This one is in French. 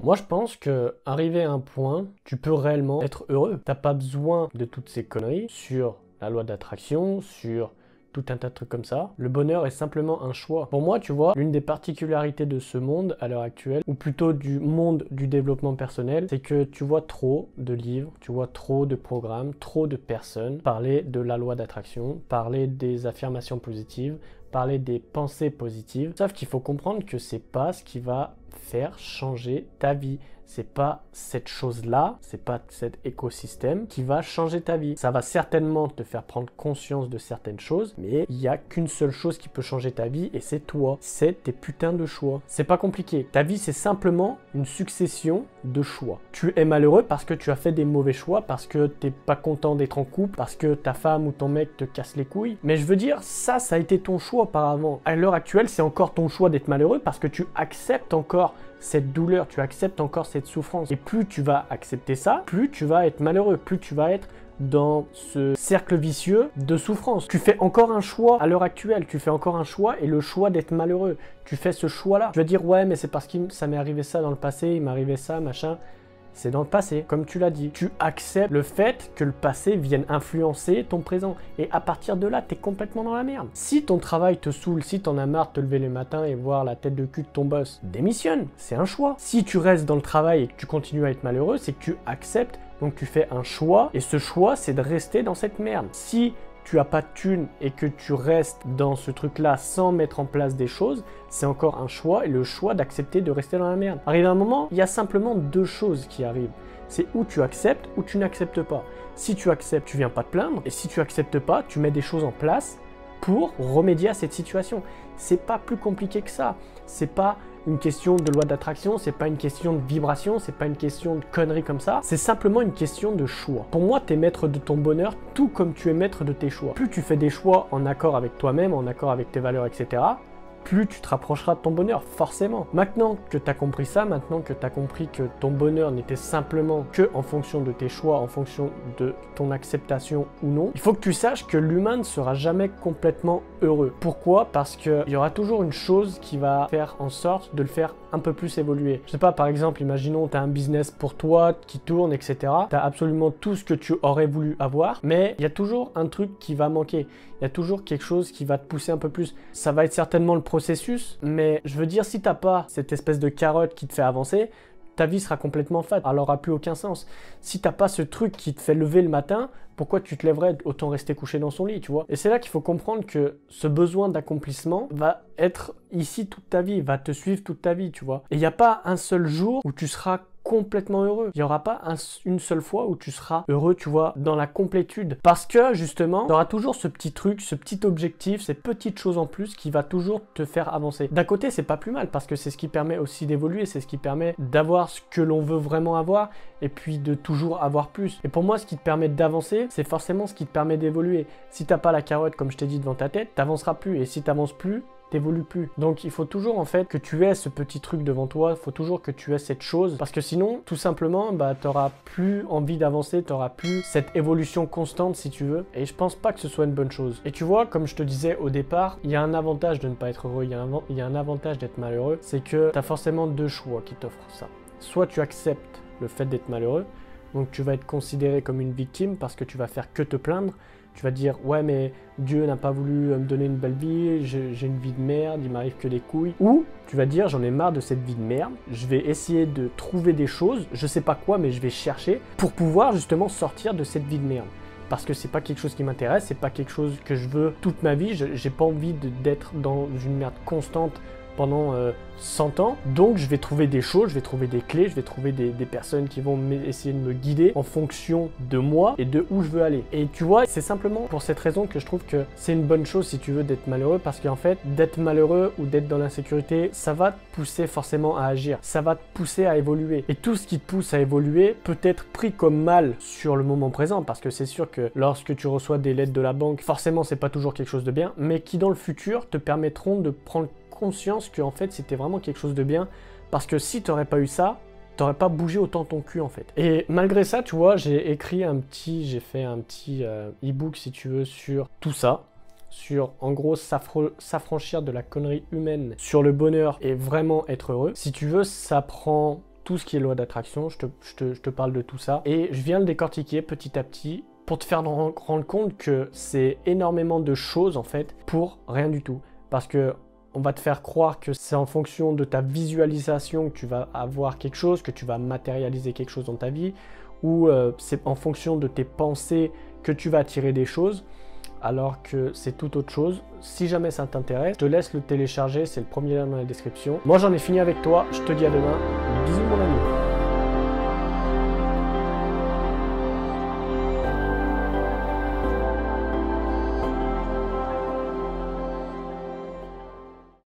Moi, je pense que arrivé à un point, tu peux réellement être heureux. T'as pas besoin de toutes ces conneries sur la loi d'attraction, sur tout un tas de trucs comme ça. Le bonheur est simplement un choix. Pour moi, tu vois, l'une des particularités de ce monde à l'heure actuelle, ou plutôt du monde du développement personnel, c'est que tu vois trop de livres, tu vois trop de programmes, trop de personnes parler de la loi d'attraction, parler des affirmations positives, parler des pensées positives. Sauf qu'il faut comprendre que c'est pas ce qui va faire changer ta vie. C'est pas cette chose-là, c'est pas cet écosystème qui va changer ta vie. Ça va certainement te faire prendre conscience de certaines choses, mais il n'y a qu'une seule chose qui peut changer ta vie et c'est toi. C'est tes putains de choix. C'est pas compliqué. Ta vie, c'est simplement une succession de choix. Tu es malheureux parce que tu as fait des mauvais choix, parce que t'es pas content d'être en couple, parce que ta femme ou ton mec te casse les couilles. Mais je veux dire, ça a été ton choix auparavant. À l'heure actuelle, c'est encore ton choix d'être malheureux parce que tu acceptes encore cette douleur, tu acceptes encore cette souffrance. Et plus tu vas accepter ça, plus tu vas être malheureux, plus tu vas être dans ce cercle vicieux de souffrance. Tu fais encore un choix à l'heure actuelle, tu fais encore un choix et le choix d'être malheureux. Tu fais ce choix-là. Tu vas dire ouais mais c'est parce que ça m'est arrivé ça dans le passé, il m'est arrivé ça, machin. C'est dans le passé, comme tu l'as dit. Tu acceptes le fait que le passé vienne influencer ton présent. Et à partir de là, tu es complètement dans la merde. Si ton travail te saoule, si t'en as marre de te lever le matin et voir la tête de cul de ton boss, démissionne, c'est un choix. Si tu restes dans le travail et que tu continues à être malheureux, c'est que tu acceptes, donc tu fais un choix. Et ce choix, c'est de rester dans cette merde. Si tu as pas de thune et que tu restes dans ce truc-là sans mettre en place des choses, c'est encore un choix et le choix d'accepter de rester dans la merde. Arrivé à un moment, il y a simplement deux choses qui arrivent. C'est où tu acceptes ou tu n'acceptes pas. Si tu acceptes, tu viens pas te plaindre et si tu acceptes pas, tu mets des choses en place pour remédier à cette situation. C'est pas plus compliqué que ça. C'est pas une question de loi d'attraction, c'est pas une question de vibration, c'est pas une question de conneries comme ça, c'est simplement une question de choix. Pour moi, tu es maître de ton bonheur tout comme tu es maître de tes choix. Plus tu fais des choix en accord avec toi-même, en accord avec tes valeurs, etc., plus tu te rapprocheras de ton bonheur, forcément. Maintenant que tu as compris ça, maintenant que tu as compris que ton bonheur n'était simplement que en fonction de tes choix, en fonction de ton acceptation ou non, il faut que tu saches que l'humain ne sera jamais complètement heureux. Pourquoi? Parce qu'il y aura toujours une chose qui va faire en sorte de le faire un peu plus évoluer. Je sais pas, par exemple, imaginons tu as un business pour toi qui tourne, etc. Tu as absolument tout ce que tu aurais voulu avoir, mais il y a toujours un truc qui va manquer. Il y a toujours quelque chose qui va te pousser un peu plus. Ça va être certainement le processus, mais je veux dire, si t'as pas cette espèce de carotte qui te fait avancer, ta vie sera complètement fade. Elle n'aura plus aucun sens. Si t'as pas ce truc qui te fait lever le matin, pourquoi tu te lèverais? Autant rester couché dans son lit, tu vois. Et c'est là qu'il faut comprendre que ce besoin d'accomplissement va être ici toute ta vie, va te suivre toute ta vie, tu vois. Et il n'y a pas un seul jour où tu seras complètement heureux. Il n'y aura pas une seule fois où tu seras heureux, tu vois, dans la complétude. Parce que, justement, tu auras toujours ce petit truc, ce petit objectif, ces petites choses en plus qui va toujours te faire avancer. D'un côté, c'est pas plus mal parce que c'est ce qui permet aussi d'évoluer, c'est ce qui permet d'avoir ce que l'on veut vraiment avoir et puis de toujours avoir plus. Et pour moi, ce qui te permet d'avancer, c'est forcément ce qui te permet d'évoluer. Si t'as pas la carotte, comme je t'ai dit, devant ta tête, t'avanceras plus. Et si t'avances plus, t'évolues plus. Donc il faut toujours en fait que tu aies ce petit truc devant toi, il faut toujours que tu aies cette chose parce que sinon tout simplement t'auras plus envie d'avancer, t'auras plus cette évolution constante si tu veux et je pense pas que ce soit une bonne chose. Et tu vois, comme je te disais au départ, il y a un avantage de ne pas être heureux, il y a un avantage d'être malheureux, c'est que t'as forcément deux choix qui t'offrent ça. Soit tu acceptes le fait d'être malheureux, donc tu vas être considéré comme une victime parce que tu vas faire que te plaindre. Tu vas dire ouais mais Dieu n'a pas voulu me donner une belle vie, j'ai une vie de merde, il m'arrive que des couilles. Ou tu vas dire j'en ai marre de cette vie de merde, je vais essayer de trouver des choses, je sais pas quoi mais je vais chercher pour pouvoir justement sortir de cette vie de merde. Parce que c'est pas quelque chose qui m'intéresse, c'est pas quelque chose que je veux toute ma vie, j'ai pas envie d'être dans une merde constante pendant 100 ans. Donc je vais trouver des choses, je vais trouver des clés, je vais trouver des personnes qui vont essayer de me guider en fonction de moi et de où je veux aller. Et tu vois, c'est simplement pour cette raison que je trouve que c'est une bonne chose si tu veux d'être malheureux parce qu'en fait, d'être malheureux ou d'être dans l'insécurité, ça va te pousser forcément à agir, ça va te pousser à évoluer. Et tout ce qui te pousse à évoluer peut être pris comme mal sur le moment présent parce que c'est sûr que lorsque tu reçois des lettres de la banque, forcément c'est pas toujours quelque chose de bien, mais qui dans le futur te permettront de prendre conscience que en fait c'était vraiment quelque chose de bien parce que si t'aurais pas eu ça, t'aurais pas bougé autant ton cul en fait. Et malgré ça, tu vois, j'ai fait un petit e-book si tu veux sur tout ça, sur en gros s'affranchir de la connerie humaine, sur le bonheur et vraiment être heureux. Si tu veux, ça prend tout ce qui est loi d'attraction, je te parle de tout ça. Et je viens le décortiquer petit à petit pour te faire rendre compte que c'est énormément de choses en fait pour rien du tout. Parce que on va te faire croire que c'est en fonction de ta visualisation que tu vas avoir quelque chose, que tu vas matérialiser quelque chose dans ta vie, ou c'est en fonction de tes pensées que tu vas attirer des choses, alors que c'est tout autre chose. Si jamais ça t'intéresse, je te laisse le télécharger, c'est le premier lien dans la description. Moi j'en ai fini avec toi, je te dis à demain, bisous mon ami.